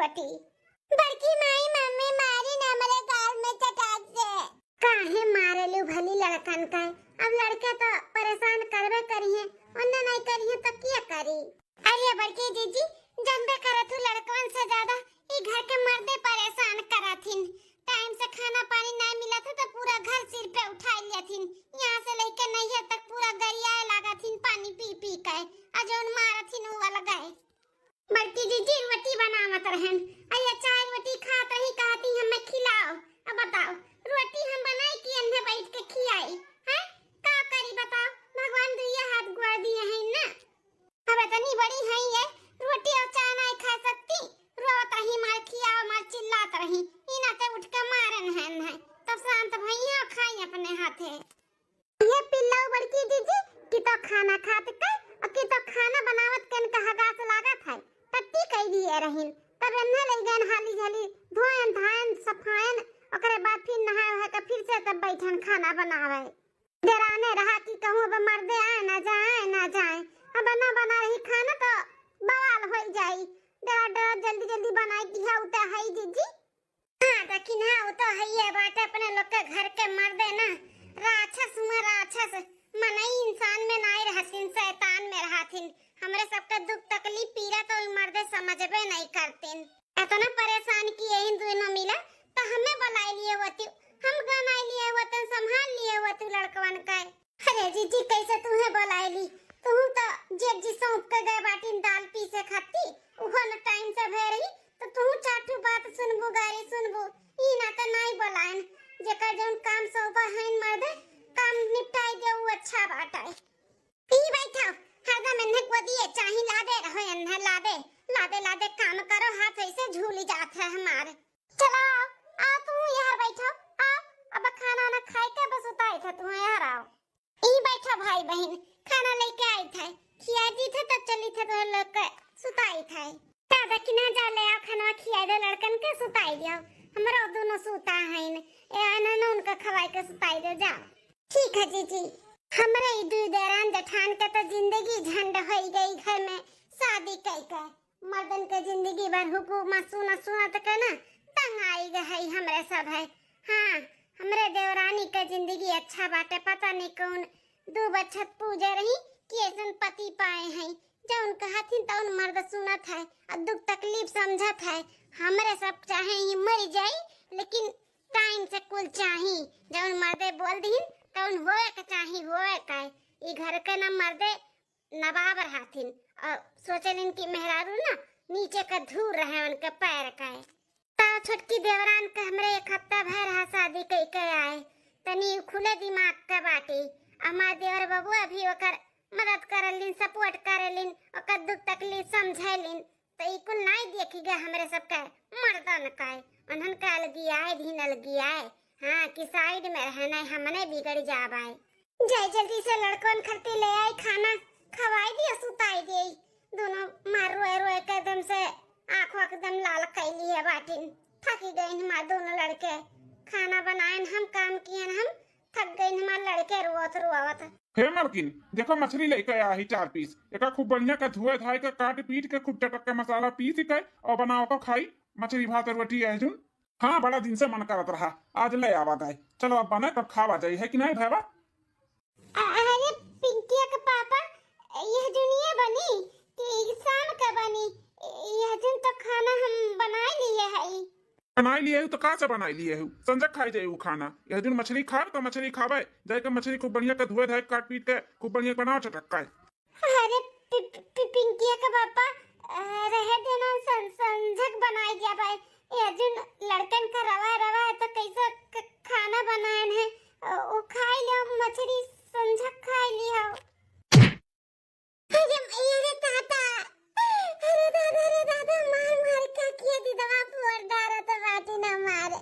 रोटी। बड़की माई मम्मी मारी ना मेरे गाल में चटाक से। काहे मारेलू भली लड़कन का। अब लड़के तो परेशान करबे करिए, ओन्ने नहीं करिए तो क्या करी। अरे बड़की दीदी जनबे करत हूँ लड़कन से ज्यादा ई घर के मर्दे परेशान करथिन। टाइम से खाना पानी नहीं मिला था तो पूरा घर सिर पे उठा लियाथिन। यहाँ से लेके नैहर तक पूरा गरियाए लागथिन पानी पी पी के। अजौन मारथिन वो वाला गए। बड़की दीदी रोटी बनावत रहन। अये चाय रोटी खात रही कहती हमें खिलाओ। अब बताओ रोटी हम बनाई कि अंधे बैठ के खियाई हैं? का करी बताओ, भगवान दुइया हाथ गोड़ दिए हैं ना। अब इतनी बड़ी है ये रोटी और चाय नहीं खा सकती। रोत रही मार खियाओ मार चिल्लात रही। इना ते उठ के मारन है तब शांत भैया खाई अपने हाथे। ये पिल्लाओ बड़की दीदी कि तो खाना खात का और कि तो खाना बनावत कन कहा गास लागत है। टट्टी कई दिए रहिन तब अन्ना ले गन हाली झाली धोयन धान सफायन ओकरे बाद फिर नहाए है तो फिर से तब बैठन खाना बनावे। डराने रहा कि कहूं अब मर्दे आए ना जाए अब ना बना रही खाना तो बवाल हो जाई। डरा डरा जल्दी जल्दी बनाई दिया उता है दीदी। हां लेकिन हां तो है ये बात अपने लोग के घर के मर्दे ना राक्षस मनई इंसान में नहीं रहसिन शैतान में रहथिन। हमरे सबके दुख तकलीफ पीड़ा तो मर्दे समझबे नहीं करतिन। इतना परेशान कि यही दोनों मिला तो हमें बुला लिए होती, हम गनाई लिए होते, संभाल लिए होती लड़कवन का। अरे जीजी कैसे तुम्हें बुलाई ली? तुम तो जेठ जी सौंप के गए बाटी दाल पीसे खाती उहो न टाइम से भे रही तो तुम चाटू बात सुनबू गारी सुनबू ई ना तो नहीं बुलाएन। जेकर जौन काम सौंपा है मर्दे काम निपटाई दे वो अच्छा बात है। ई बैठो हरदम इन्हें को दिए चाही लादे रहो इन्हें लादे काम करो हाथ ऐसे झूली जात है हमारे। चलो आ तू यहाँ बैठो आ अब खाना ना खाए के बस उताई था तू यहाँ आओ। ई बैठो भाई बहन खाना लेके आई थे खिया दी थे तब चली थे तो लोग के सुताई थे। दादा कि ना जा ले आ खाना खिया दे लड़कन के सुताई दियो। हमरा दोनों सुता है ए आना ना उनका खवाई के सुताई दे जाओ। ठीक है जीजी। हमरे दू दरान जठान के तो जिंदगी झंड हो गई घर में शादी कई के। मर्दन के जिंदगी भर हुकूमत सुनत के ना तंग आई गई हमरे सब है। हाँ हमरे देवरानी के जिंदगी अच्छा बाटे पता नहीं कौन दो बछत पूजे रही कि ऐसन पति पाए हैं जो उनका हाथिन तो उन मर्द सुनत है और दुख तकलीफ समझत है। हमरे सब चाहे ही मर जाई लेकिन टाइम से कुल चाही जो उन मर्दे बोल दीन तो उन होए के चाही होए का। ई घर के ना मर्दे नवाब रहथिन और सोचलिन कि मेहरारू ना नीचे का धूर रहे उनके पैर का। ताऊ छोटकी देवरान के हमरे एक हफ्ता भर रहा शादी कई के आए तनी खुले दिमाग के बाटी। हमार देवर बबुआ भी ओकर मदद करलिन सपोर्ट करलिन ओकर दुख तकलीफ समझलिन तो ई कुल नहीं देखी गए हमरे सब के मर्दन का। उन्हन का अलगी आए हाँ कि साइड में रहना हमने बिगड़ जाबाई। जय जल्दी से लड़कन खरती ले आई खाना खवाई दिया सुताई दी। दोनों मार रोए के एकदम से आंखों एकदम लाल कैली है बाटिन। थकी गई हमार दोनों लड़के खाना बनाए हम काम किए हम थक गई हमार लड़के रोवत। हे मालकिन देखो मछली लेके आया ही 4 पीस एका खूब बढ़िया का धोए धाए के काट पीट के खूब चटक के मसाला पीस के और बनाओ को खाई मछली भात और रोटी है जुन। हाँ बड़ा दिन से मन करत रहा आज ले आवा गए। चलो अब बने तब खावा जाई है कि नहीं भावा? अरे पिंकी के पापा यह दुनिया बनी कि शाम का बनी यह दिन तो खाना हम बना लिए है। बनाई लिए तो कहाँ से बनाई लिए संजय खाई जाए खाना यह दिन मछली खा तो मछली खावे जाके मछली खूब बढ़िया के धोए धाए काट पीट के खूब बढ़िया बनाओ चटक का। अरे पिंकी के पापा रहे देना संजक बनाई दिया भाई ये दिन लड़कन का रवा है तो कैसे खाना बनाए है वो खाई लियो मछली संजक खाई लियो। अरे दादा मार का किया दी दवा फोड़ डारा तो बाटी ना मारे।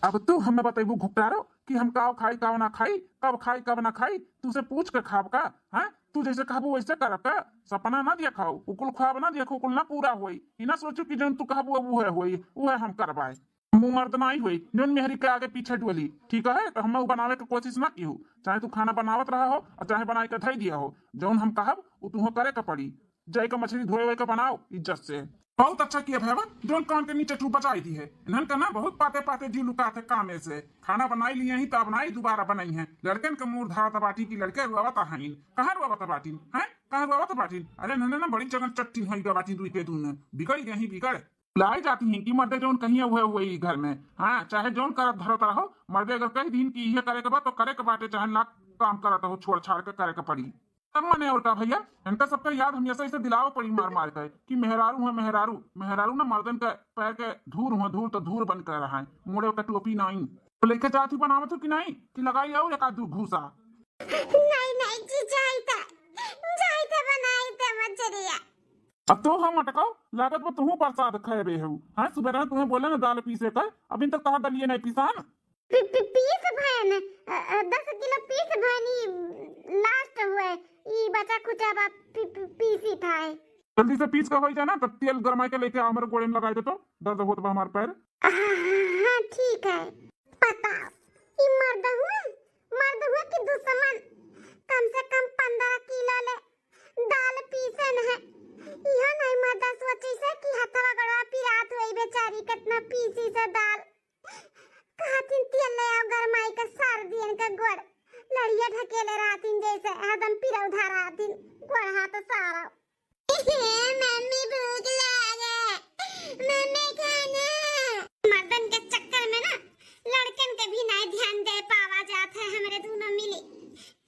अब तू हमें बताइबू घुपटारो कि हम काव खाई काव ना खाई कब खाई कब ना खाई तुझसे पूछ के खाब का है? तू जैसे कहबू वैसे करब का सपना ना दिया खाओ उकुल ख्वाब ना देखो उकुल ना पूरा होई ई ना सोचू कि जौन तू कहबू वो है होई वो है हम करवाए। मुंह मर्द नहीं हुई जौन मेहरी के आगे पीछे डोली ठीक है तो हम बनावे की कोशिश ना की हो चाहे तू खाना बनावत रहा हो और चाहे बनाई के धई दिया हो जौन हम कहब वो तू करे के पड़ी जाए के मछली धोए के बनाओ इज्जत से। बहुत अच्छा किया भैया, जोन कान के नीचे तू बचाई थी है। इन्हन का ना बहुत पाते पाते जी लुका थे कामे से। खाना बनाई लिए ही तब बनाई दोबारा बनाई है। लड़कन के मुंह धारा तबाटी की लड़के रुआवा तहाइन कहाँ रुआवा तबाटीन है, कहाँ रुआवा तबाटीन। अरे नन्हे ना बड़ी जगह चट्टी हुई गवाटीन रुई पे दून बिगड़ गई ही बिगड़ लाई जाती हैं कि मर्दे जोन कहीं हुए हुए घर में। हाँ चाहे जोन करत धरत रहो, मर्दे अगर कई दिन की ये करे के बाद तो करे के बाटे, चाहे लाख काम करत हो छोड़ छाड़ के करे के पड़ी। तब मने और का भैया, इनका सबका याद हमेशा इसे दिलाओ पड़ी मार मार के कि मेहरारू है मेहरारू। मेहरारू ना मर्दन के पैर के धूर हुआ, धूर तो धूर बन कर रहा है। मोड़े का टोपी नहीं तो लेके जाती बनावत हो कि नहीं, कि लगाई आओ एक आध घूसा। नहीं नहीं जी जाइता बनाई त मचरिया। अब तो हम अटकाओ लागत में तुम प्रसाद खेबे हो। हाँ सुबह तुम्हें बोले ना दाल पीसे कर, अभी तक कहा दलिए नहीं पीसान। पीस भैन 10 किलो पीस भैनी लास्ट हुए ई बचा कुचा बा पीसी था। जल्दी से पीस का हो जाए ना, तब तेल गरमाई के लेके हमारे गोड़े में लगाए दे तो दर्द होता बा हमारे पैर। हाँ ठीक है। बताओ ई मर्द हुए कि दुश्मन कम से कम 15 किलो ले दाल पीसन है। यह नहीं मर्दा सोची से कि हथवा गड़वा पिरात हुई बेचारी कितना पीसी से दाल कहतिन तेल ले आओ गरमाई का सार दियन का गोड़ लड़िया ढकेले रातिन जैसे एकदम पिरा उधार आतिन गोड़ हाथ सारा। मम्मी भूख लगे, मम्मी खाना। मर्दन के चक्कर में ना लड़कन के भी नहीं ध्यान दे पावा जात है। हमरे दोनों मिली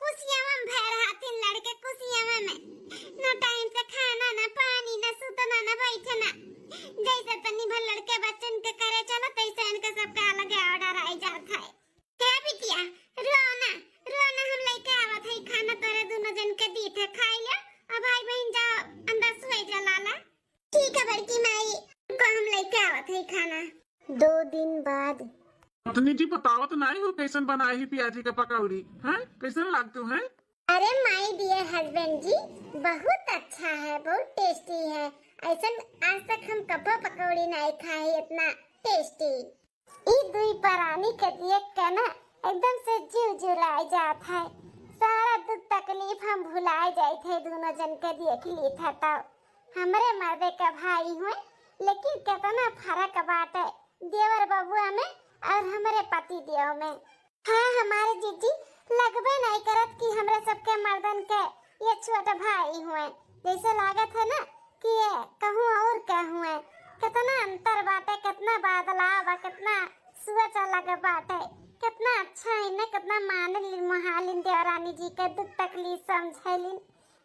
कुसिया में भैर हाथिन लड़के कुसिया में ना टाइम से खाना ना पानी ना सुतना ना बैठना। जैसे तनी भर लड़के बच्चन के करे चलो तैसे इनके सबका अलग ऑर्डर आई जात है। हे बिटिया रोना रोना हम लेके आवत है खाना तोरे दोनों जन के दी थे खाई ले। अब भाई बहन जाओ अंदर सोए जा लाला। ठीक है बड़की माई को हम लेके आवत है खाना। 2 दिन बाद पत्नी जी बतावत नहीं हो कैसन बनाई ही प्याजी के पकौड़ी हैं, कैसन लागते हैं। अरे माय डियर हस्बैंड जी बहुत अच्छा है, बहुत टेस्टी है। ऐसा आज तक हम कभी पकौड़ी नहीं खाई इतना टेस्टी। ई दुई परानी के देख के ना एकदम से जीव जुलाई जात है। सारा दुख तकलीफ हम भुलाए जाए थे दोनों जन के देख ली था। तो हमारे मर्दे का भाई हुए लेकिन कितना फर्क बात है देवर बबुआ में और हमारे पति देव में। हाँ हमारे जीजी लगबे नहीं करत कि हमरे सबके मर्दन के ये छोटे भाई हुए। जैसे लागत है ना कि ये कहूँ और कहूँ है। कितना अंतर बाटे, कितना बदलाव, कितना सोच अलग बाटे, कितना अच्छा है ना, कितना मानलिन महालिन देवरानी जी के दुख तकलीफ समझलिन।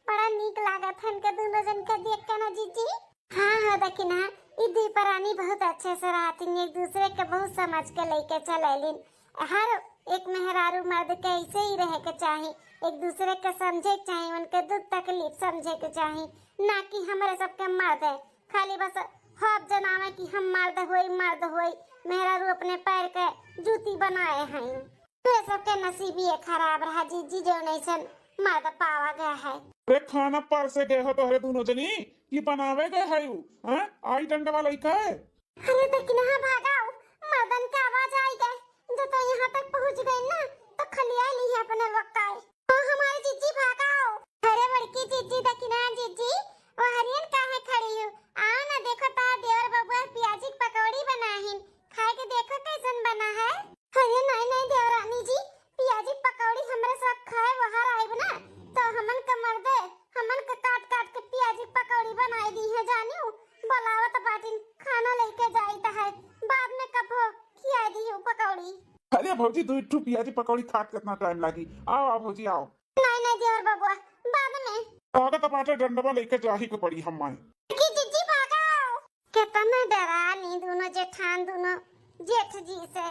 बड़ा नीक लागत है इनके दोनों जन के देख के ना जीजी। हाँ हाँ देखी ना ई दुई परानी बहुत अच्छे से रहती, एक दूसरे के बहुत समझ के लेके चलेलिन। हर एक मेहरारू मर्द के ऐसे ही रहे के चाहिए, एक दूसरे के समझे के चाहिए, उनके दुख तकलीफ समझे के चाहिए, ना कि हमारे सबके मर्द है खाली बस हब जनावे कि हम मर्द होई मेहरारू अपने पैर के जूती बनाए हैं। तो सबके नसीब ये खराब रहा जीजी जो नैसन मर्द पावा गया है। अरे खाना पर से गए हो तो हरे दोनों जनी ये बनावे गए है हैं, आई डंडा वाला ही का है। अरे देखी ना भागाओ मर्दन की आवाज आई गई जो तो यहाँ तक पहुँच गई ना तो खलिया ली है अपने वक्त आए। ओ हमारी जीजी भागाओ। अरे बड़की जीजी देखी ना जीजी वो हरियन काहे खड़ी हो, आओ ना देखो तार देवर बबुआ प्याजी की पकौड़ी बनाहिन, खाए के देखो कैसन बना है। अरे नहीं नहीं देवरानी जी प्याजी पकौड़ी हमरे सब खाए बाहर आइब ना तो हमन का मर्दे हमन का काट काट के प्याजी पकौड़ी बनाई दी है। जानियो बोलावत बाटिन खाना लेके जाईता है बाद में कब खिया दी हो पकौड़ी। अरे भौजी दो इट्टू प्याजी पकौड़ी खाट कितना टाइम लागी। आओ आओ भौजी आओ। नहीं नहीं देवर बबुआ बाद में आगे टमाटर डंडवा लेकर जाही को पड़ी हम माए की जीजी भागाओ। कितना डरा नी दोनों जेठान दोनों जेठ जी से,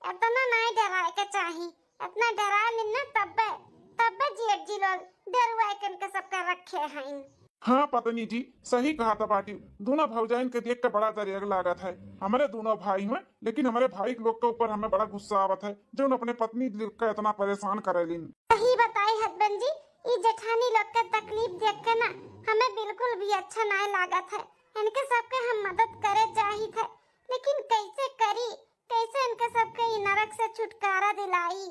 इतना नहीं डराए के चाहिए, इतना डरा ली ना तब जेठ जी लोग डरवाए के सबका रखे हैं। हाँ पत्नी जी सही कहा था बाटी, दोनों भौजाइन के देख के बड़ा दरिया लागत है। हमारे दोनों भाई हुए लेकिन हमारे भाई के लोग के ऊपर हमें बड़ा गुस्सा आवत है जो अपने पत्नी का इतना परेशान करेलिन। सही बताई हस्बैंड जी ये जेठानी लोग के तकलीफ देख के ना हमें बिल्कुल भी अच्छा नहीं लागत है। इनके सबके हम मदद करे चाहिए थे लेकिन कैसे करी, कैसे इनके सबके ये नरक से छुटकारा दिलाई।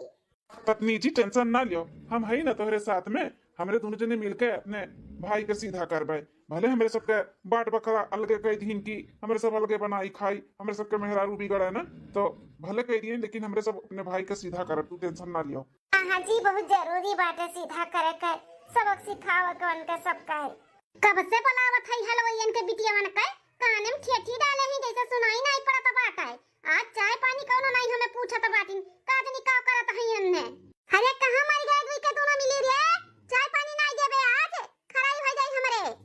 पत्नी जी टेंशन ना लियो, हम है ना तुम्हारे साथ में। हमारे दोनों जने मिलकर अपने भाई के सीधा करबे। भले हमरे सबके बाट बखरा अलगे कह दीन की हमरे सब अलगे बनाई खाई, हमरे सबके मेहरारू बिगड़े ना तो भले कह दिए, लेकिन हमरे सब अपने भाई के सीधा करब, तू टेंशन ना लियो। हाँ जी, बहुत जरूरी बात है सीधा करे के, सबक सिखाव के उनके सब कहे। कब से बुलावत है हलवाइयन के बिटियावन के, काने में ठेठी डाले ही जैसे सुनाई नहीं पड़त बात है। आज चाय पानी कौनो नहीं हमें पूछत बाटिन, काजनी का करत है इनने। अरे कहां मर गए दुई के दोनों मिली रे, चाय पानी नहीं देबे आज, खराई हो जाई हमरे।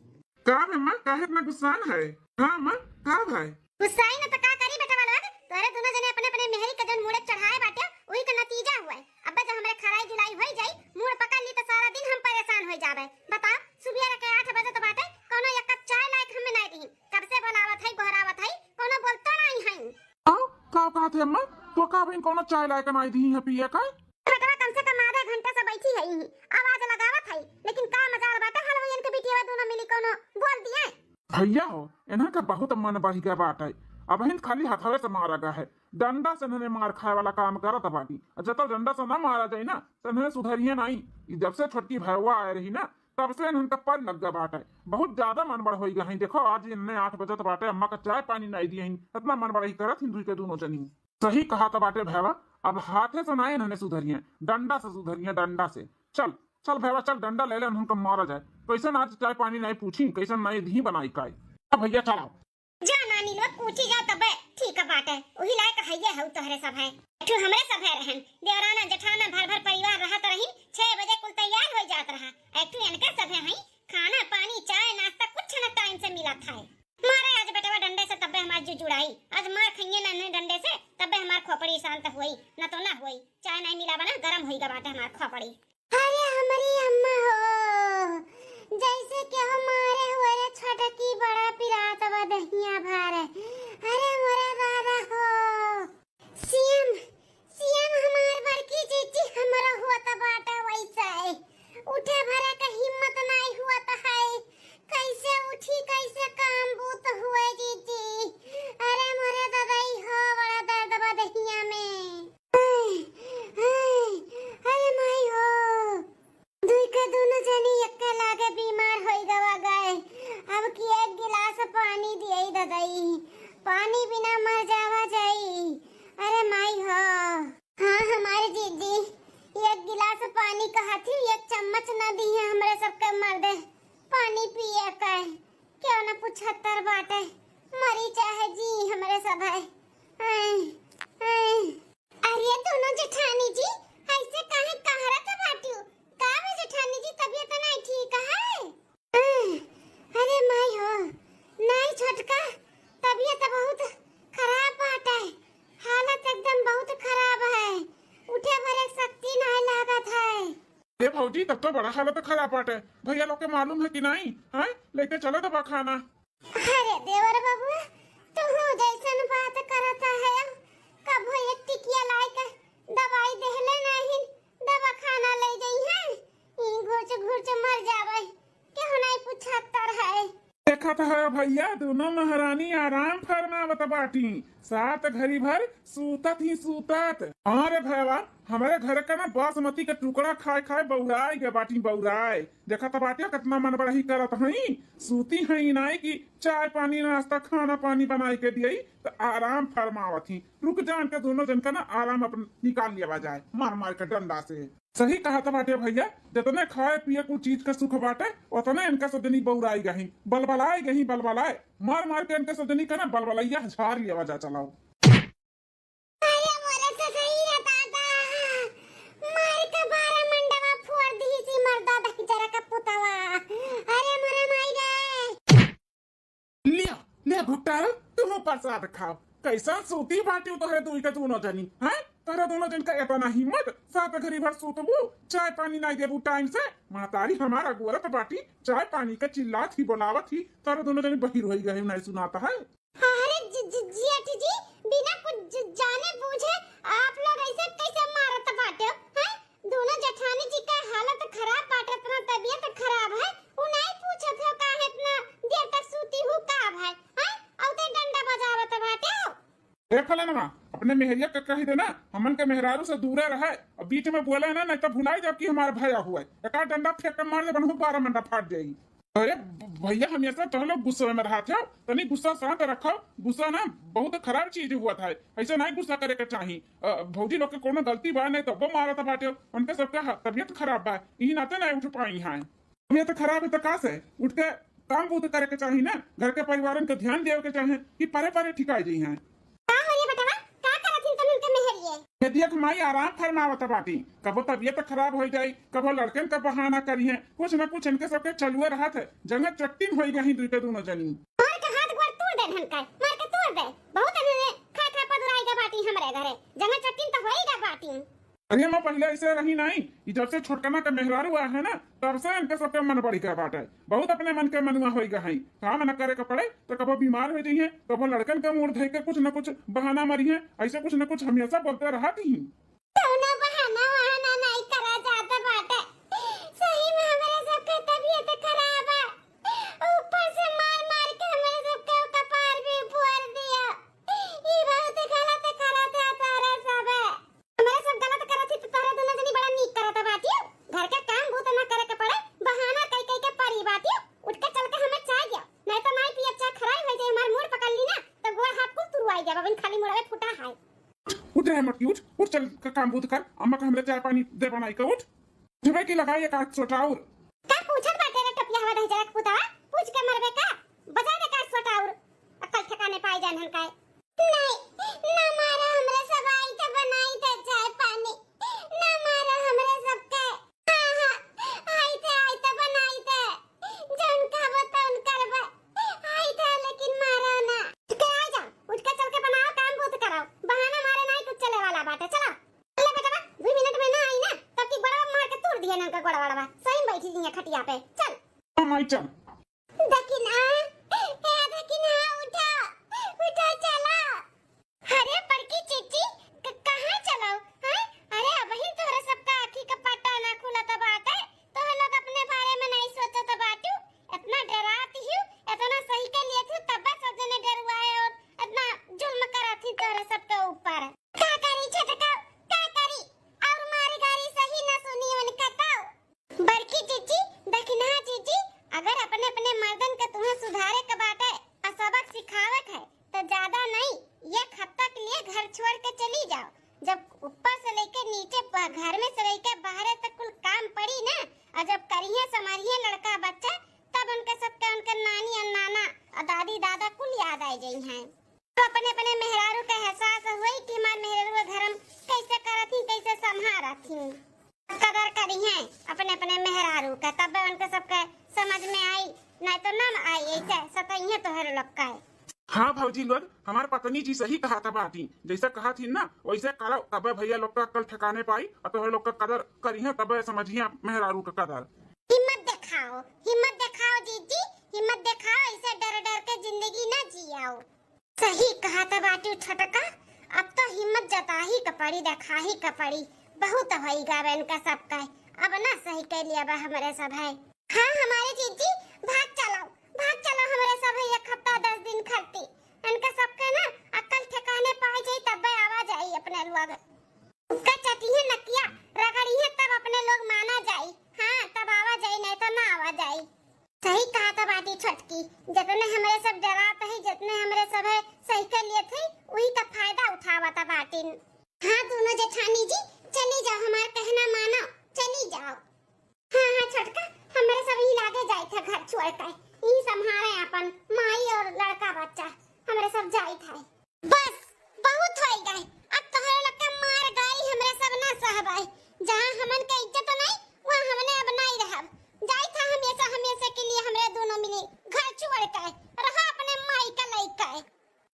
का अम्मा काहे इतना गुस्सा है? हां अम्मा का भाई गुस्साई न त का करी बेटा वाला, तोरे दोनों जने अपने अपने मेहरी के जन मुड़े चढ़ाए बाटे, वही का नतीजा हुआ है। अब जब हमरे खराई जुलाई हो जाई, मुड़ पकड़ ली तो सारा दिन हम परेशान हो जाबे। बता सुबह के 8 बजे तो बाटे, कोनो एक कप चाय लायक हमें नहीं दी, कब से बुलावत है गोहरावत है, कोनो बोलतो नहीं है। का कहत है अम्मा? तो का बिन कोनो चाय लायक नहीं दी है पिए का? बेटा कम से कम आधा घंटा से बैठी है यहीं, आवाज लगावत है, लेकिन का मजाल बाटे हलवाइयन के बिटिया दोनों मिली कोनो बोल दिए। भैया हो इन्हा का बहुत मन बढ़ गया बात है। अब हिंद खाली हथवे से मारा गया है, डंडा से इन्होंने मार खाए वाला काम करत बाटी। जब तक डंडा से ना मारा जाए ना तो इन्हें सुधरिए नहीं। जब से छोटकी भैया आए रही ना तब से इनका पर लग गया बाटे, बहुत ज्यादा मन बढ़ हो गया है। देखो आज इन्हें 8 बजे तो बाटे अम्मा का चाय पानी नहीं दिए, इतना मन बढ़ ही करत हिंदू के दोनों जनी। सही कहा था बाटे भैया, अब हाथे से ना इन्होंने सुधरिए, डंडा से सुधरिए, डंडा से। चल चल भैया चल, डंडा ले ले, उनका मारा जाए। कैसे आज चाय पानी नहीं पूछी, कैसे नहीं धी बनाई काय। भैया चलाओ जा नानी लोग पूछी जा तबे ठीक है बात है, वही लायक हइये हउ तोहरे सब है। तू हमरे सब है रहन, देवराना जेठाना भर भर परिवार रहत रही, 6 बजे कुल तैयार हो जात रहा। एक तू इनके सब है, खाना पानी चाय नाश्ता कुछ न टाइम से मिलत है। मारे आज बेटवा डंडे से तबे हमार जो जुड़ाई, आज मार खइये न डंडे से तबे हमार खोपड़ी शांत हुई, न तो ना हुई। चाय नहीं मिला बना गरम होई गा बाटे हमार खोपड़ी। अरे हमारी अम्मा हो, जैसे कि हमारे हुए छटकी बड़ा पिरात बदहिया भार। अरे मोरे दादा हो, सीएम सीएम हमार बड़की जीजी हमरा हुआ त बाटा वैसा है, उठे भरे का हिम्मत नहीं हुआ त है, कैसे उठी कैसे काम बूत हुए जीजी। अरे मोरे दादाई हो बड़ा दर्द बदहिया में। अरे माई हो, दुई के दोनों जनी एक लागे बीमार होई गवा गए। अब की एक गिलास पानी दिए ददाई, पानी बिना मर जावा जाई। अरे माई हो, हाँ हमारे जीजी एक गिलास पानी कहा थी, एक चम्मच न दी है हमरे सबके मर्दे पानी पिए का, क्यों न 75 बाटे मरी चाहे जी हमरे सब है। अरे दोनों जेठानी जी ऐसे काहे कहरत बाटियो, का में जेठानी जी तबीयत नहीं ठीक है? अरे माई हो, नहीं छोटका तबीयत बहुत खराब बाटे, हालत एकदम बहुत खराब है, उठे भरे शक्ति नहीं लागत है। ए भौजी तब तो बड़ा हालत खराब बाटे, भैया लोग के मालूम है कि नहीं? हैं लेके चलो दवा खाना। अरे देवर बाबू तू जैसन बात करता है, कब हो एक टिकिया लायक दवाई देहले नहीं, दवा खाना ले गई है, ई घुच घुच मर जावे, क्यों नहीं पूछतर है। देखा था भैया दोनों महारानी आराम फरमावत बाटी, सात घड़ी भर सूतत ही सूतत। अरे भैया हमारे घर का ना बासमती का टुकड़ा खाए खाए बौराई के बाटी बौराई। देखा था बाटिया कितना मन बड़ा ही करत हई, सूती हई नाई की चाय पानी नाश्ता खाना पानी बनाई के दियई तो आराम फरमावत ही। रुक जान के दोनों जन का ना आराम अपन निकाल लिया जाए मार मार के डंडा से। सही कहा था बाटे भैया, जितने खाए पिए कुछ चीज का सुख बाटे उतने इनका सदनी बौराई गही, बलबलाई गही, बलबलाए मार मार के इनके सदनी का ना बलबलैया झाड़ लिया जा। चलाओ अरे मोरे से सही है दादा, मार के 12 मंडवा फोड़ दी सी मर्दा दही जरा का पुतवा। अरे मोरे माई रे, लिया ले भुट्टा तुम प्रसाद खाओ। कैसा सूती बाटी तो है दुई के दोनों जनी हैं, तोरा दोनों जन का इतना हिम्मत, सात घड़ी भर सूतबू चाय पानी नहीं देबू टाइम से। मातारी हमारा गोरत बाटी चाय पानी का चिल्लात ही बोलावत ही, तोरा दोनों जन बहिर होई गए नहीं सुनाता है। अरे जेठ जी बिना कुछ जाने बूझे आप लोग ऐसे कैसे मारत बाटे हैं? दोनों जेठानी जी का हालत खराब बाटे, इतना तबीयत खराब है, वो नहीं पूछत हो काहे इतना देर तक सूती हूं का है हैं? औते डंडा बजावत बाटे हो। देख ले ना अपने मेहरिया के कही देना हमन के मेहरारू से दूरे रहे, और बीच में बोले ना नहीं तो भुलाई जब कि हमारा भया हुआ है, एक डंडा फेंक के मार दे बनहु 12 मंडा फाट जाएगी। अरे भैया हमेशा तो लोग गुस्से में रहा थे, तनी गुस्सा शांत रखो। गुस्सा ना बहुत खराब चीज हुआ था, ऐसे नहीं गुस्सा करे के चाहिए। भौजी लोग के कोनो गलती बा नहीं तो वो मारा था बाटे, उनके सबका तबियत खराब बा, यही नाते नहीं उठ पाई है। तबियत खराब है तो का से उठ के काम बहुत करे के चाहिए ना, घर के परिवारन के ध्यान देवे के चाहिए कि परे परे ठिकाई जी है। का हो रे बेटवा, का करथिन तुम उनके मेहरिए? ये देख माई आराम फरमावत बाटी, कबो तबियत खराब हो जाई, कबो लड़कन का बहाना करिए, कुछ न कुछ इनके सबके चलुए रहा थे, जंग चट्टिन हो गई दुई के दोनों जनी। मार के हाथ गोड़ तोड़ दे ढन का, मार के तोड़ दे। बहुत इन्होंने खा खा पदुराई का बाटी हमरे घरे, जंग चट्टिन तो होई गा बाटी। अरे मैं पहले ऐसे रही नहीं, जब से छोटकना का मेहरारू हुआ है ना, तब से इनके सबके मन बड़ी का बात है, बहुत अपने मन के मनुआ हो गई। काम न करे के पड़े तो कबो बीमार हो जाइए, कबो लड़कन का मूड धई के कुछ न कुछ बहाना मारिए, ऐसे कुछ न कुछ हमेशा बोलते रहती ही। कौनो बहाना वहाना नहीं करा जाता बाटे, सही में हमारे सबके तबीयत खराब है, ऊपर से मार मार के हमारे सबके कपार भी फोड़ दिया। ये बहुत गलत करत है तारे सब, हमारे सब गलत करत थी तो तारे दोनों जनी बड़ा नीक करत बाटियो। घर के काम बहुत ना करे के पड़े, बहाना कई कई के परी बाटियो। उठ के चल के हमें चाय दिया, नहीं तो माई पिया चाय खराब हो जाए, हमार मुंह पकड़ ली ना तो गोड़ हाथ कुल तुरवाई जाए, बबन खाली मुंह में फुटा है। उठ रहे मत उठ चल का काम बूत कर, अम्मा का हमरे चाय पानी दे बनाई का उठ। जुबे की लगाई एक आध सोटाउर। का पूछत बाटे रे टपिया हवा दे जरक पुता, पूछ के मरबे का, बजा दे का सोटाउर, अकल ठिकाने पाई जान हन काय। नहीं ना मारा हमरे सब आई त बनाई दे चाय पानी, ना मारा हमरे सब के। हां आई त बनाई दे, जन का बता उन करबे, आई त लेकिन मारा ना। के आ जा, उठ के चल के बनाओ, काम बहुत कराओ, बहाना मारे नहीं कुछ चले वाला बाटे। चलो ले बेटा, 2 मिनट में ना आई ना तब की बड़ा मार के तोड़ दिया ना का गोड़ा वाला, सही बैठी दी है खटिया पे। चल माई चल देखिन देखिन उठा उठा चला। अरे बड़की चीची कहाँ चलो हैं? अरे अबही तोहरे सबका आँखी का पट्टा ना खुला तो बात है, तो लोग अपने बारे में नहीं सोचो तो बाटू, इतना डराती हूँ, इतना सही के लिए थी तब सब जने डरवाए और इतना जुल्म करा थी तोहरे सबके ऊपर। का करी छटका, का करी और मारी गारी सही ना सुनी उनका ताऊ। बड़की चीची देखना चीची, अगर अपने अपने मर्दन के तुम्हें सुधारे के बाटे और सबक सिखावे है तो ज्यादा नहीं, एक हफ्ता के लिए घर छोड़ के चली जाओ। जब ऊपर से लेके नीचे घर में से लेके बाहर तक कुल काम पड़ी ना, और जब करिए संभालिए लड़का बच्चा, तब उनके सबके उनके नानी और नाना और दादी दादा कुल याद आ गई हैं। तो अपने अपने मेहरारू का एहसास हुई कि मार मेहरारू धर्म कैसे करती, कैसे संभाल थी, कदर करी है अपने अपने मेहरारू का, तब उनके सबके समझ में आई, नहीं तो ना आई। ऐसे सतइए तो हर लोग का है। हाँ भौजी लोग, हमारे पत्नी जी सही कहा था बाटी, जैसे कहा थी ना वैसे करो, तब भैया लोग का कल ठिकाने पाई और तो लोग का कदर करिए, तब समझिए मेहरारू का कदर। हिम्मत दिखाओ जीजी, हिम्मत दिखाओ, ऐसे डर डर के जिंदगी ना जियाओ। सही कहा था बाटी छटका, अब तो हिम्मत जता ही कपड़ी, दिखा ही कपड़ी, बहुत होई गावे इनका सबका, अब ना सही कह लिया बा हमारे सब है। हाँ हमारे जीजी भाग चलो हमारे सब है, 1 हफ्ता 10 दिन खड़ती, इनका सबका ना अकल ठिकाने पाई जाई तब आवाज आई अपने लोग, उसका चटिए नकिया रगड़ी है तब अपने लोग माना जाई। हाँ तब आवाज आई, नहीं तो ना आवाज आई। सही कहा था बाटी छटकी, जितने हमारे सब डराते हैं, जितने हमारे सब है सही के लिए थे, वही का फायदा उठावा था बाटी। हाँ दोनों जेठानी जी चली जाओ, हमारा कहना मानो, चली जाओ। हाँ छटका, हमारे सब ही लागे जाए थे घर छोड़ कर, यही संभाले अपन माई और लड़का बच्चा, हमारे सब जाए थे। बस बहुत हो गए, अब तोहरे लोग के मार गई, हमारे सब ना सहबाई, जहाँ हमन के इज्जत नहीं वहाँ हमने अब नहीं रहब, जाए था हमेशा के लिए हमरे दोनों मिली घर छोड़ कर रहा अपने माई का लइका।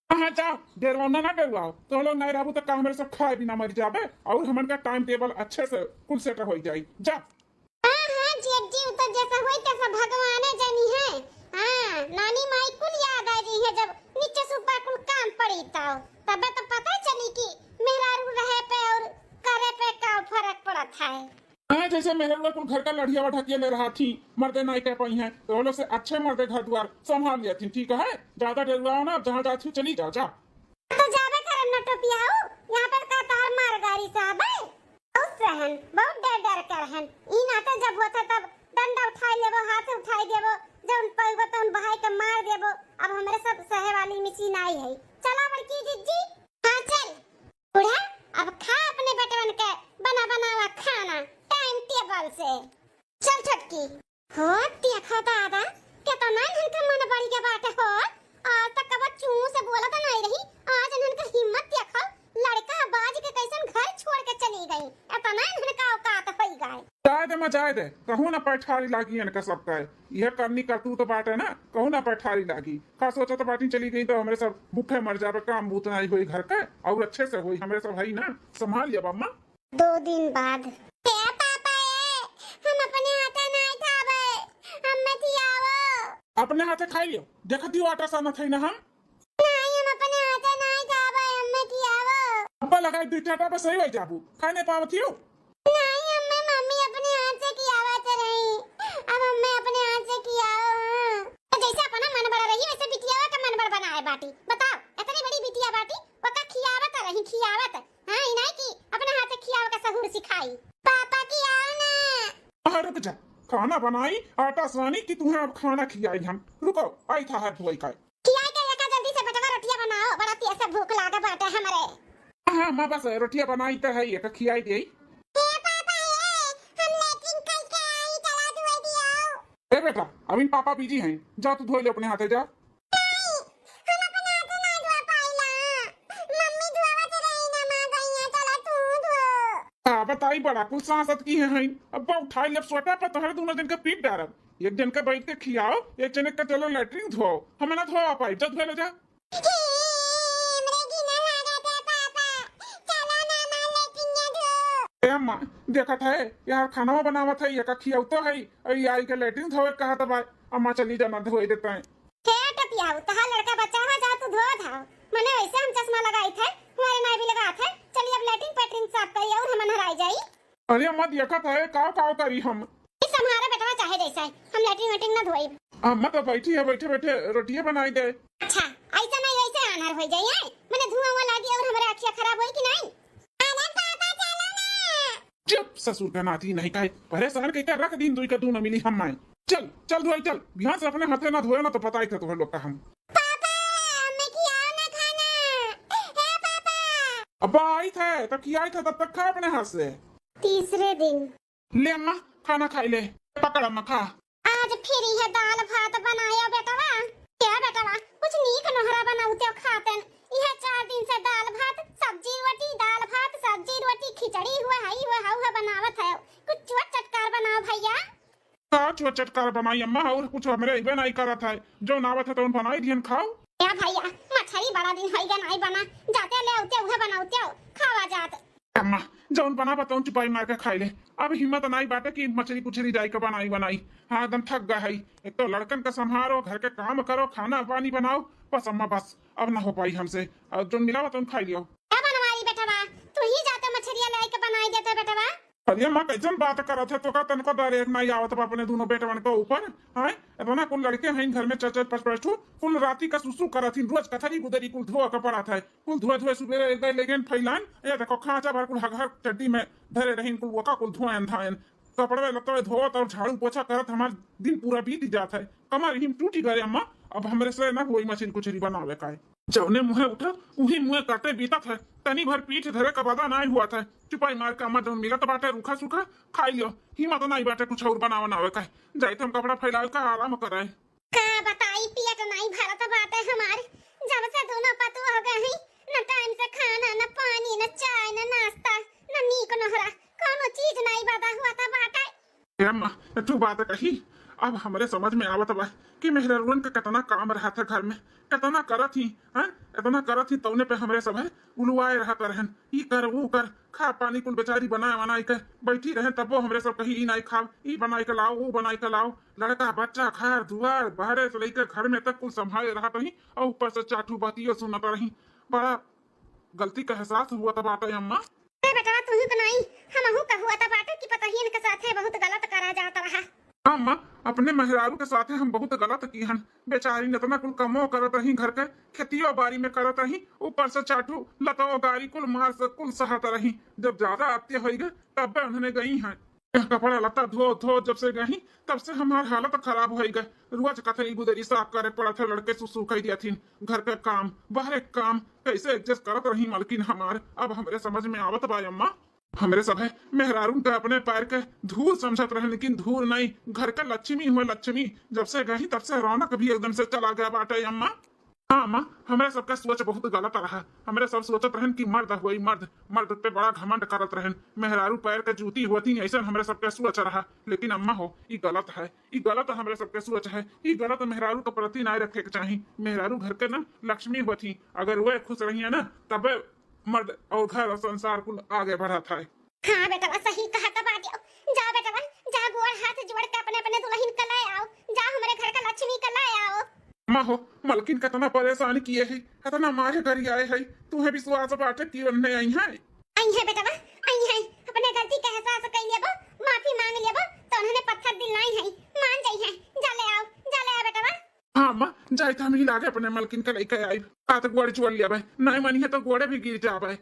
हाँ जाओ, डरवाना ना डरवाओ, तो लोग नहीं रहू तो का हमारे सब खाए बिना मर जाबे, और हमन का टाइम टेबल अच्छे से कुल सेट हो जाए। जा हाँ जी तो जैसा हुई तैसा भगवाने जानी है। हाँ नानी माई कुल याद आ गई है, जब नीचे से ऊपर कुल काम पड़ी तब तो पता चली कि मेहरारू रहे पे और करे पे का फर्क पड़ता है। हाँ जैसे मेरे लोग कुल घर का लड़िया बढ़किया ले रहा थी, मर्दे नहीं कह पाई हैं, तो वो लोग से अच्छे मर्दे घर द्वार संभाल लिया थी, ठीक है? ज्यादा डरवाओ ना, जहाँ जाती चली जाओ। जा तो जावे करन न टोपियाओ, यहाँ पर का तार मार गाड़ी साहब है, बहुत डर कर रहन, ई नाते जब होता तब डंडा उठाई लेबो, हाथ उठाई देबो, जौन पैगो तौन बहाई के मार देबो। अब हमरे सब सहे वाली मशीन आई है। चला बड़की जीजी। हां चल बूढ़ा, अब खा अपने बेटवन के बना बनावा खाना टाइम टेबल से। चल छटकी हो देखो दादा केतना इनके मन बड़ी के बात हो। आज तक कब चू से बोला तो नहीं रही, आज इनके हिम्मत देखो। लड़का बाज के कैसन घर छोड़ के चली गई। इतना इनका औकात होई गए। जाए दे कहूँ ना पैठारी लागी इनका सबका है। यह करनी का तू तो बात है ना, कहूँ ना पैठारी लागी। का सोचा तो बाटी चली गई तो हमारे सब भूखे मर जावे, काम बूत नहीं हुई घर का और अच्छे से हुई। हमारे सब है ना, संभाल लिया अम्मा। 2 दिन बाद पापा हम अपने हाथे नहीं खावे, हमें खियावो। अपने हाथे खाई लियो, देखा दियो आटा साना थे ना हम नहीं, हम अपने हाथे नहीं खावे, हमें खियावो। अब्बा लगाई दी टाटा पे सही वही जाबू खाने पावती हो। नहीं, हमें मम्मी अपने हाथ से खियावत रही, अब हमें अपने हाथ से खियाओ। जैसे अपना मन बड़ा रही वैसे बिटिया का मन बड़ा बनाए बाटी। बताओ इतनी बड़ी बिटिया बाटी वका खियावत रही, खियावत। हां ई नहीं की अपने हाथ से खियाव का सहूर सिखाई। पापा खियाओ ना। हाँ रुक जा, खाना बनाई आटा सानी कि तुम्हें अब खाना खिलाई हम। रुको आई था हाथ धोई का खियाई के लेकर जल्दी से बेटा रोटियां बनाओ, बड़ा तेज से भूख लागा बाटे हमरे। हाँ माँ बस रोटियां बनाई तो है, ये खियाई दे। ए बेटा अभी पापा बिजी हैं, जा तू धो ले अपने हाथे जा। हाँ बताई बड़ा कुछ सांसद की है। अब उठाई अब सोटा पर तोहरे दोनों दिन का पीट डारब। एक दिन का बैठ के खियाओ, एक जने का चलो लैट्रिन धो। हमें ना धो पाई, जा धो ले जा। अम्मा देखा था यार खाना बनावा था, ये का खियाऊ तो है और आई के लैट्रिन धोए कहा था भाई। अम्मा चली जाना धोए देता है। तहां लड़का बच्चा है, जा तू धो धाओ। मने ऐसे हम चश्मा लगाई थे, हमारे नाई भी लगा थे। चलिए अब लैट्रिन पैट्रिन साफ करिए और हम नहराई जाई। अरे अम्मा देखा था काव काव करी हम। इस हमारा बेटा चाहे जैसा है, हम लैट्रिन वैट्रिन ना धोई। अम्मा तो बैठी है, बैठे बैठे रोटियां बनाई दे। अच्छा ऐसा नहीं ऐसे अनहर हो जाइए, मने धुआं हुआ लागी और हमारे आंखें खराब होई कि नहीं। अरे पापा चलो ना। चुप ससुर का नाती नहीं का परेशान के रख दिन दुई का दू न मिली हम आए। चल चल धोई चल, बिहार से अपने हाथे ना धोए ना तो पता ही था तुम्हें लोग का हम। पापा मैं खियाओ ना खाना। हे पापा। अब आई था तब की आई था तब तक खा अपने हाथ से। तीसरे दिन ले अम्मा खाना खाई ले, पकड़ अम्मा खा। आज फिर यह दाल भात बनाया बेटवा। क्या बेटवा कुछ नीक नहरा बनाउते खातन। यह 4 दिन से दाल भात सब्जी रोटी, दाल भात सब्जी रोटी खिचड़ी हुआ बनावत है। कुछ चोट चटकार बनाओ भैया। का चोट चटकार बनाई अम्मा, और कुछ हमारे इबे नहीं करा था। जो नावत है तो उन बनाई दियन खाओ। क्या भैया मछली बड़ा दिन होइगा नहीं बना, जाते ले आउते उहे बनाउते खावा जात। अम्मा जौन बना बताऊं चुपाई मार के खाई ले। अब हिम्मत नहीं बाटे कि मछली कुछली जाई के बनाई। हाँ एकदम थक गए है। एक तो लड़कन का संभालो, घर के काम करो, खाना पानी बनाओ। बस अम्मा बस अब ना हो पाई हमसे। और जो मिला बताऊं खाई लियो। क्या बनवाई बेटवा, तू ही जाते मछलियां लाई के बनाई देते बेटवा। अरे अम्मा कैसन बात करत है, तो का तनको डर एक नहीं आवत बा अपने दोनों बेटवन के ऊपर। हैं इतना कुल लड़के हैं घर में 4-4 5-5 ठो कुल राती का सुसु करत ही। रोज कथरी गुदरी कुल धोआ के पड़ा था। कुल धोए सुबह एक लेकिन फैलान ये देखो खांचा भर कुल हर चड्डी में धरे रहीन कुल वका कुल धोएन धाएन कपड़े लत्ते धोत और झाड़ू पोछा करत हमार दिन पूरा बीत जात है। कमर हिम टूटी गए अम्मा, अब हमरे से ना होई मछली कुछरी बनावे का। जौने मुहे उठा उही मुहे काटे बीतत है। तनी भर पीठ धरे का बदा नहीं हुआ था। चुपाई मार के अम्मा जौन मिलत बाटे रूखा सूखा खाई लियो। हिम्मत नहीं बाटे कुछ और बनावे का। जाइत हम कपड़ा फैलावे का आराम कराए। का बताई पियत नहीं भारत बाटे हमार। जब से दोनों पतु हो गए हैं, न टाइम से खाना न पानी न चाय न नाश्ता न नीक नहरा, कोनो चीज नहीं बदा हुआ था बाटे। अम्मा तू बात कही अब हमरे समझ में आवत बा कि मेहररुन के कितना काम रहा था घर में, कितना करत ही। हैं इतना करत ही तौने पे हमरे सब है उलुआए रहत रहन। ई कर वो कर खा पानी कुल बेचारी बनाई के बैठी रहे। तब वो हमरे सब कही ई नहीं खाओ, ई बनाई के लाओ, वो बनाई के लाओ। लड़का बच्चा खार दुआर बाहरे से लेकर घर में तक कुल संभाले रहत रही और ऊपर से चाटू बातियों सुनत रही। बड़ा गलती का एहसास हुआ था बाटे अम्मा। बेटा तू ही तो नहीं हमहू का हुआ था बाटे कि पता ही इनके साथे बहुत गलत करा जाता रहा। अम्मा अपने मेहरारू के साथे हम बहुत गलत की हन। बेचारी ने इतना कुल कमो करत रही, घर के खेतियों बाड़ी में करत रही, ऊपर से चाटू लतो गाड़ी कुल मार से कुल सहत रही। जब ज्यादा आते हो गए तब उन्होंने गई हैं। कपड़ा लत्ता धो धो जब से गई तब से हमार हालत खराब हो गए। रोज कथे गुदरी साफ करे पड़ा था, लड़के सुखाई दिया थी, घर के काम बाहर काम कैसे एडजस्ट करत रही मलकिन हमार। अब हमरे समझ में आवत बा अम्मा, हमरे सब है मेहरारू के अपने पैर के धूल समझत रहे, लेकिन धूल नहीं, घर का लक्ष्मी हुए लक्ष्मी। जब से गई तब से रौनक भी एकदम से चला गया बाटे अम्मा। हाँ अम्मा, हमारे सबका सोच बहुत गलत रहा। हमारे सब सोचत रहन कि मर्द हुई मर्द, मर्द पे बड़ा घमंड करत रहन, मेहरारू पैर के जूती होती ऐसा हमारे सबका सोच रहा। लेकिन अम्मा हो ये गलत है, ये गलत हमारे सबके सोच है, ये गलत मेहरारू के प्रति ना रखे के चाहिए। मेहरारू घर के ना लक्ष्मी होती, अगर वह खुश रही है ना तब मर्द और घर और संसार को आगे बढ़ा था। हाँ बेटा सही कहा तो बात। जाओ बेटा जा, गोड़ हाथ जोड़ के अपने अपने दुल्हन का लाए आओ, जा हमारे घर का लक्ष्मी का लाए आओ। माँ हो मलकिन कितना परेशान किए है, कितना मारे घर आए है, तुम्हें विश्वास बाटे की बनने आई है। आई है बेटा आई है, अपने गलती का एहसास कर लेबो, माफी मांग लेबो तो उन्होंने पत्थर दिल नहीं है, मान जाई है। जा ले आओ बेटा। हाँ माँ जाए तो हम ही लागे अपने मलकिन के लेके आई, आ तो गोड़ चोड़ लिया भाई, नहीं मानी है तो गोड़े भी गिर जावे।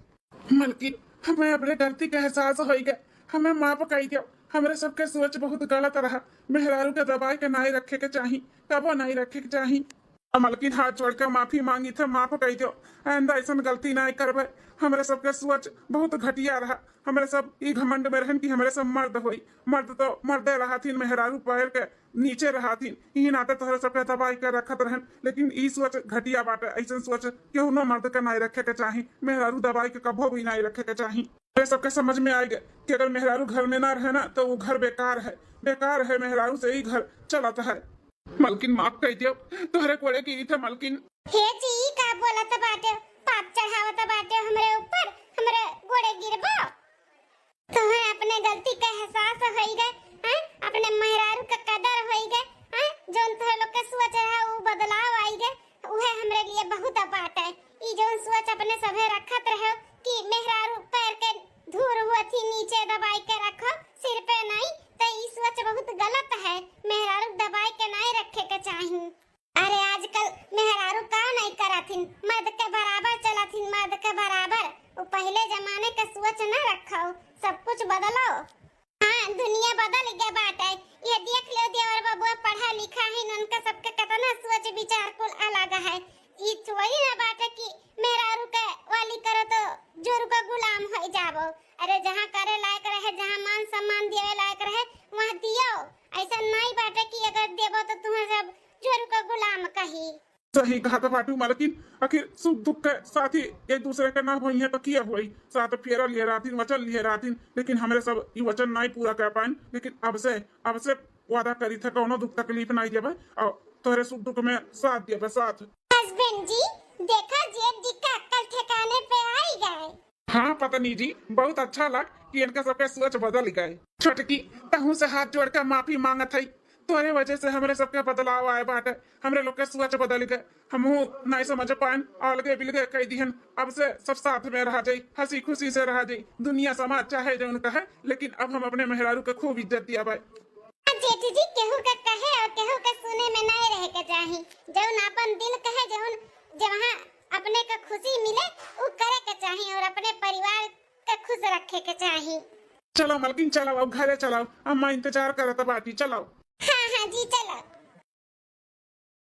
मलकिन हमें अपने गलती का एहसास हो गया, हमें माफ कर दियो। हमारे सबके सोच बहुत गलत रहा, मेहरारू के दबाई के नहीं रखे के चाहिए, कबो नहीं रखे के चाहिए। मलकिन हाथ जोड़ के माफी मांगी थे, माफ कह दो, आइंदा ऐसा गलती नहीं करबे। हमारे सबके सोच बहुत घटिया रहा, हमारे सब ई घमंड में रहन कि हमारे सब मर्द हुई, मर्द तो मर्दे रहा थी, मेहरारू पैर के नीचे रहा थी, ई नाते तोहरे सबके दबाई के रखत रहन। लेकिन ई सोच घटिया बाटे, ऐसा सोच क्यों न मर्द के नहीं रखे के चाहिए, मेहरारू दबाई के कभो भी नहीं रखे के चाहिए। ये सबके समझ में आएगा कि अगर मेहरारू घर में ना रहे ना तो वो घर बेकार है, बेकार है, मेहरारू से ही घर चलाता है। मलकिन माफ कह दियो, तोहरे कोड़े की थे मलकिन। हे जी का बोलत बाटे, पाप चढ़ावत बाटे हमरे ऊपर, हमरे गोड़े गिरबो। तोहरे अपने गलती का एहसास होई गए हैं, अपने मेहरारू का कदर होई गए हैं, जोन तोहरे लोग के सोच रहा वो बदलाव आई गए, उहे हमरे लिए बहुत बात है। ई जोन सोच अपने सभे रखत रहे कि मेहरारू पैर के धूर हुआ थी नीचे दबाई के रखो, सिर पे नहीं, तो ई सोच बहुत गलत है। मेहरारू दबाई के नहीं रखे के चाहिए। अरे आजकल मेहरारू का नहीं कराथिन, मर्द के बराबर चलाथिन, मर्द के बराबर। वो पहले जमाने का सोच न रखो, सब कुछ बदलो। हाँ दुनिया बदल गया बात है, ये देख लो देवर बाबू पढ़ा लिखा है, उनका सबके कितना सोच विचार कुल अलग है। ये थोड़ी ना बात है कि मेहरारू के वाली करो तो जोरू का गुलाम हो जाबो। अरे जहाँ करे लायक रहे, जहाँ मान सम्मान देवे लायक रहे वहाँ दियो। ऐसा नहीं बात है कि अगर देबो तो तुम्हें सब जोरू का गुलाम कही। सही कहा था बाटू मलकिन, आखिर सुख दुख के साथी एक दूसरे के ना हुई है तो किया हुई, साथ फेरा लिए रातिन, वचन लिए रातिन, लेकिन हमारे सब ये वचन नहीं पूरा कर पाए। लेकिन अब से वादा करी था कोनो दुख तकलीफ नहीं देवे और तोहरे सुख दुख में साथ देवे साथ। हस्बैंड जी देखा जेठ जी का अक्ल ठिकाने पे आई गए। हाँ पत्नी जी बहुत अच्छा लग कि इनका सबके सोच बदल गए। छोटकी तहु से हाथ जोड़ कर माफी मांगत है, तोरे वजह से हमारे सबके बदलाव आए बाटे, हमरे लोग के सोच बदल गए, हमहू नहीं समझ पाए, अलगे बिलगे कह दिहन। अब से सब साथ में रह जाई, हंसी खुशी से रह जाई, दुनिया समाज चाहे जो उनका है, लेकिन अब हम अपने मेहरारू के खूब इज्जत दिया भाई। जेठ जी केहू का कहे और केहू का सुने में नहीं रहे के चाहिए, जौन अपन दिल कहे, जौन जहाँ अपने का खुशी मिले वो करे के चाहिए और अपने परिवार का खुश रखे के चाहिए। चलो मलकिन चलो अब घरे चलो, अम्मा इंतजार करत बाटी, चलो। हाँ हाँ जी चलो।